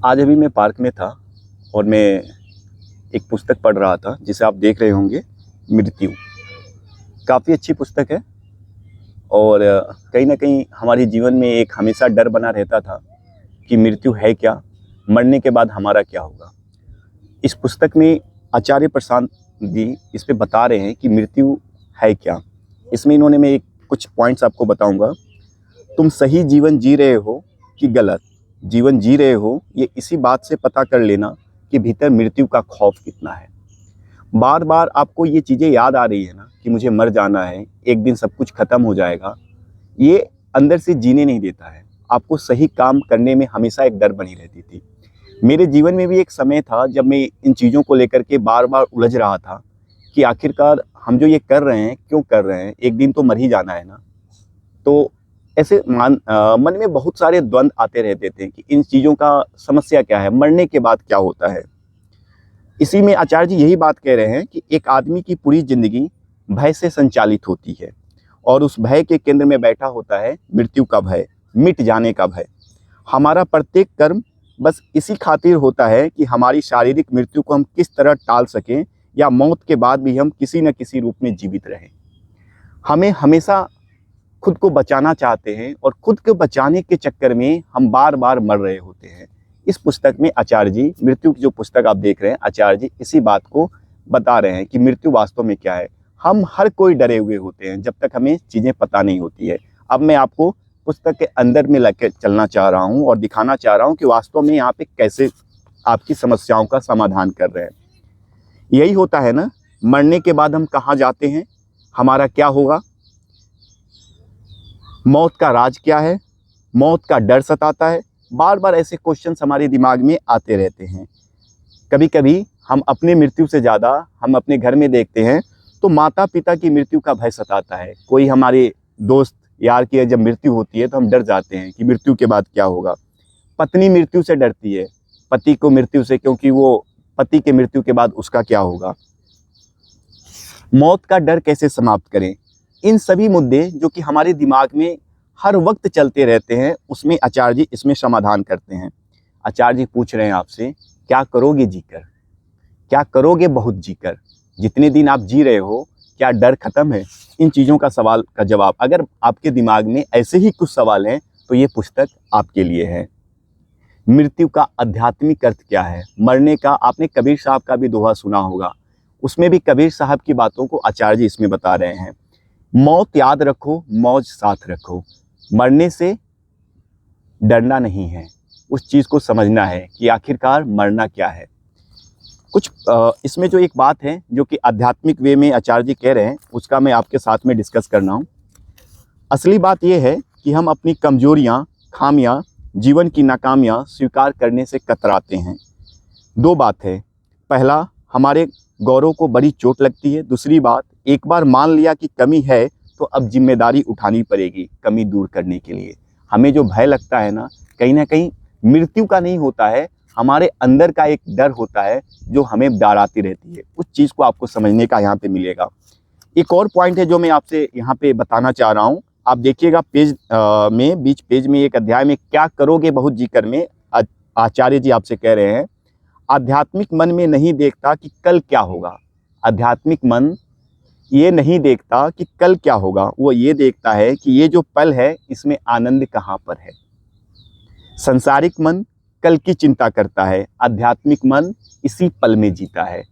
आज अभी मैं पार्क में था और मैं एक पुस्तक पढ़ रहा था जिसे आप देख रहे होंगे, मृत्यु। काफ़ी अच्छी पुस्तक है और कहीं ना कहीं हमारे जीवन में एक हमेशा डर बना रहता था कि मृत्यु है क्या, मरने के बाद हमारा क्या होगा। इस पुस्तक में आचार्य प्रशांत जी इस पे बता रहे हैं कि मृत्यु है क्या। इसमें इन्होंने, मैं एक कुछ पॉइंट्स आपको बताऊंगा। तुम सही जीवन जी रहे हो कि गलत जीवन जी रहे हो, ये इसी बात से पता कर लेना कि भीतर मृत्यु का खौफ कितना है। बार बार आपको ये चीज़ें याद आ रही है ना कि मुझे मर जाना है, एक दिन सब कुछ खत्म हो जाएगा, ये अंदर से जीने नहीं देता है। आपको सही काम करने में हमेशा एक डर बनी रहती थी। मेरे जीवन में भी एक समय था जब मैं इन चीज़ों को लेकर के बार बार उलझ रहा था कि आखिरकार हम जो ये कर रहे हैं क्यों कर रहे हैं, एक दिन तो मर ही जाना है ना। तो ऐसे मन में बहुत सारे द्वंद आते रहते थे कि इन चीज़ों का समस्या क्या है, मरने के बाद क्या होता है। इसी में आचार्य जी यही बात कह रहे हैं कि एक आदमी की पूरी जिंदगी भय से संचालित होती है और उस भय के केंद्र में बैठा होता है मृत्यु का भय, मिट जाने का भय। हमारा प्रत्येक कर्म बस इसी खातिर होता है कि हमारी शारीरिक मृत्यु को हम किस तरह टाल सकें या मौत के बाद भी हम किसी न किसी रूप में जीवित रहें। हमें हमेशा खुद को बचाना चाहते हैं और खुद को बचाने के चक्कर में हम बार बार मर रहे होते हैं। इस पुस्तक में आचार्य जी, मृत्यु की जो पुस्तक आप देख रहे हैं, आचार्य जी इसी बात को बता रहे हैं कि मृत्यु वास्तव में क्या है। हम हर कोई डरे हुए होते हैं जब तक हमें चीज़ें पता नहीं होती है। अब मैं आपको पुस्तक के अंदर में लेकर चलना चाह रहा हूँ और दिखाना चाह रहा हूँ कि वास्तव में यहाँ पे कैसे आपकी समस्याओं का समाधान कर रहे हैं। यही होता है ना, मरने के बाद हम कहाँ जाते हैं, हमारा क्या होगा, मौत का राज क्या है, मौत का डर सताता है। बार बार ऐसे क्वेश्चंस हमारे दिमाग में आते रहते हैं। कभी कभी हम अपने मृत्यु से ज़्यादा हम अपने घर में देखते हैं तो माता पिता की मृत्यु का भय सताता है। कोई हमारे दोस्त यार की जब मृत्यु होती है तो हम डर जाते हैं कि मृत्यु के बाद क्या होगा। पत्नी मृत्यु से डरती है, पति को मृत्यु से, क्योंकि वो पति के मृत्यु के बाद उसका क्या होगा। मौत का डर कैसे समाप्त करें, इन सभी मुद्दे जो कि हमारे दिमाग में हर वक्त चलते रहते हैं, उसमें आचार्य जी इसमें समाधान करते हैं। आचार्य जी पूछ रहे हैं आपसे, क्या करोगे जीकर, क्या करोगे बहुत जीकर, जितने दिन आप जी रहे हो क्या डर खत्म है। इन चीज़ों का सवाल का जवाब, अगर आपके दिमाग में ऐसे ही कुछ सवाल हैं तो ये पुस्तक आपके लिए है। मृत्यु का आध्यात्मिक अर्थ क्या है, मरने का, आपने कबीर साहब का भी दोहा सुना होगा, उसमें भी कबीर साहब की बातों को आचार्य जी इसमें बता रहे हैं। मौत याद रखो, मौज साथ रखो। मरने से डरना नहीं है, उस चीज़ को समझना है कि आखिरकार मरना क्या है। कुछ इसमें जो एक बात है जो कि आध्यात्मिक वे में आचार्य जी कह रहे हैं, उसका मैं आपके साथ में डिस्कस करना हूँ। असली बात यह है कि हम अपनी कमजोरियाँ, खामियाँ, जीवन की नाकामियाँ स्वीकार करने से कतराते हैं। दो बात है, पहला, हमारे गौरव को बड़ी चोट लगती है। दूसरी बात, एक बार मान लिया कि कमी है तो अब जिम्मेदारी उठानी पड़ेगी कमी दूर करने के लिए। हमें जो भय लगता है ना कहीं मृत्यु का नहीं होता है, हमारे अंदर का एक डर होता है जो हमें डराती रहती है। उस चीज़ को आपको समझने का यहाँ पे मिलेगा। एक और पॉइंट है जो मैं आपसे यहाँ पे बताना चाह रहा हूँ। आप देखिएगा पेज में, बीच पेज में एक अध्याय में, क्या करोगे बहुत जीकर में आचार्य जी आपसे कह रहे हैं, आध्यात्मिक मन में नहीं देखता कि कल क्या होगा। आध्यात्मिक मन ये नहीं देखता कि कल क्या होगा, वो ये देखता है कि ये जो पल है इसमें आनंद कहाँ पर है। संसारिक मन कल की चिंता करता है, आध्यात्मिक मन इसी पल में जीता है।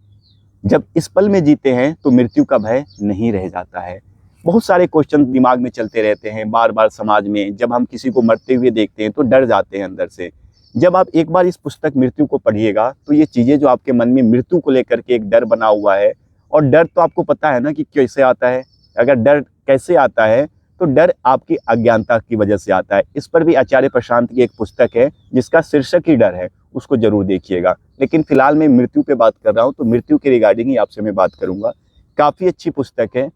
जब इस पल में जीते हैं तो मृत्यु का भय नहीं रह जाता है। बहुत सारे क्वेश्चन दिमाग में चलते रहते हैं बार बार समाज में। जब हम किसी को मरते हुए देखते हैं तो डर जाते हैं अंदर से। जब आप एक बार इस पुस्तक मृत्यु को पढ़िएगा तो ये चीज़ें जो आपके मन में मृत्यु को लेकर के एक डर बना हुआ है, और डर तो आपको पता है ना कि कैसे आता है। अगर डर कैसे आता है तो डर आपकी अज्ञानता की वजह से आता है। इस पर भी आचार्य प्रशांत की एक पुस्तक है जिसका शीर्षक ही डर है, उसको जरूर देखिएगा। लेकिन फिलहाल मैं मृत्यु पे बात कर रहा हूँ तो मृत्यु के रिगार्डिंग ही आपसे मैं बात करूँगा। काफ़ी अच्छी पुस्तक है,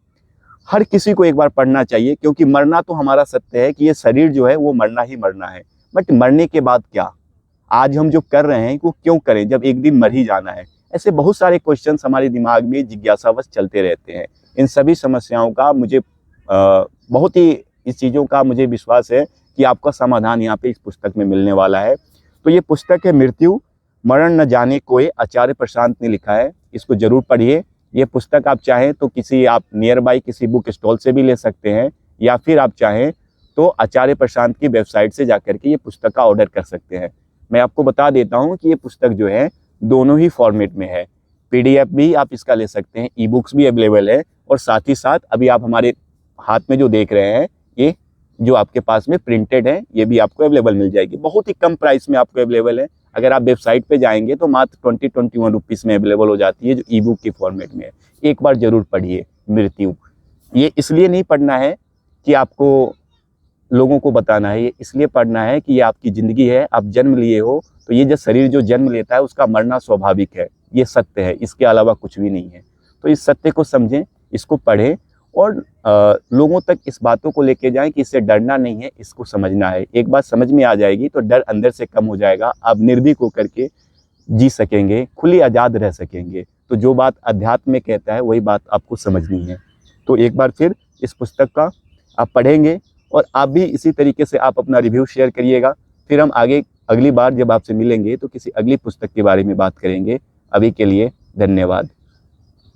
हर किसी को एक बार पढ़ना चाहिए, क्योंकि मरना तो हमारा सत्य है कि ये शरीर जो है वो मरना ही मरना है। बट मरने के बाद क्या, आज हम जो कर रहे हैं वो क्यों करें जब एक दिन मर ही जाना है। ऐसे बहुत सारे क्वेश्चंस हमारे दिमाग में जिज्ञासावश चलते रहते हैं। इन सभी समस्याओं का मुझे बहुत ही, इस चीज़ों का मुझे विश्वास है कि आपका समाधान यहाँ पे इस पुस्तक में मिलने वाला है। तो ये पुस्तक है मृत्यु मरण न जाने कोई, आचार्य प्रशांत ने लिखा है। इसको जरूर पढ़िए। ये पुस्तक आप चाहें तो किसी आप नियर बाई किसी बुक स्टॉल से भी ले सकते हैं, या फिर आप चाहें तो आचार्य प्रशांत की वेबसाइट से जाकर के ये पुस्तक का ऑर्डर कर सकते हैं। मैं आपको बता देता हूँ कि ये पुस्तक जो है दोनों ही फॉर्मेट में है। PDF भी आप इसका ले सकते हैं, ई बुक्स भी अवेलेबल है, और साथ ही साथ अभी आप हमारे हाथ में जो देख रहे हैं ये जो आपके पास में प्रिंटेड है, ये भी आपको अवेलेबल मिल जाएगी। बहुत ही कम प्राइस में आपको अवेलेबल है। अगर आप वेबसाइट पे जाएंगे तो मात्र 20-21 रुपीज़ में अवेलेबल हो जाती है, जो ई बुक की फॉर्मेट में है। एक बार जरूर पढ़िए मृत्यु। ये इसलिए नहीं पढ़ना है कि आपको लोगों को बताना है, ये इसलिए पढ़ना है कि ये आपकी ज़िंदगी है। आप जन्म लिए हो तो ये जो शरीर जो जन्म लेता है उसका मरना स्वाभाविक है, ये सत्य है, इसके अलावा कुछ भी नहीं है। तो इस सत्य को समझें, इसको पढ़ें, और लोगों तक इस बातों को लेके जाएं कि इससे डरना नहीं है, इसको समझना है। एक बात समझ में आ जाएगी तो डर अंदर से कम हो जाएगा। आप निर्भीक होकर के जी सकेंगे, खुली आज़ाद रह सकेंगे। तो जो बात अध्यात्म में कहता है वही बात आपको समझनी है। तो एक बार फिर इस पुस्तक का आप पढ़ेंगे, और आप भी इसी तरीके से आप अपना रिव्यू शेयर करिएगा। फिर हम आगे अगली बार जब आपसे मिलेंगे तो किसी अगली पुस्तक के बारे में बात करेंगे। अभी के लिए धन्यवाद।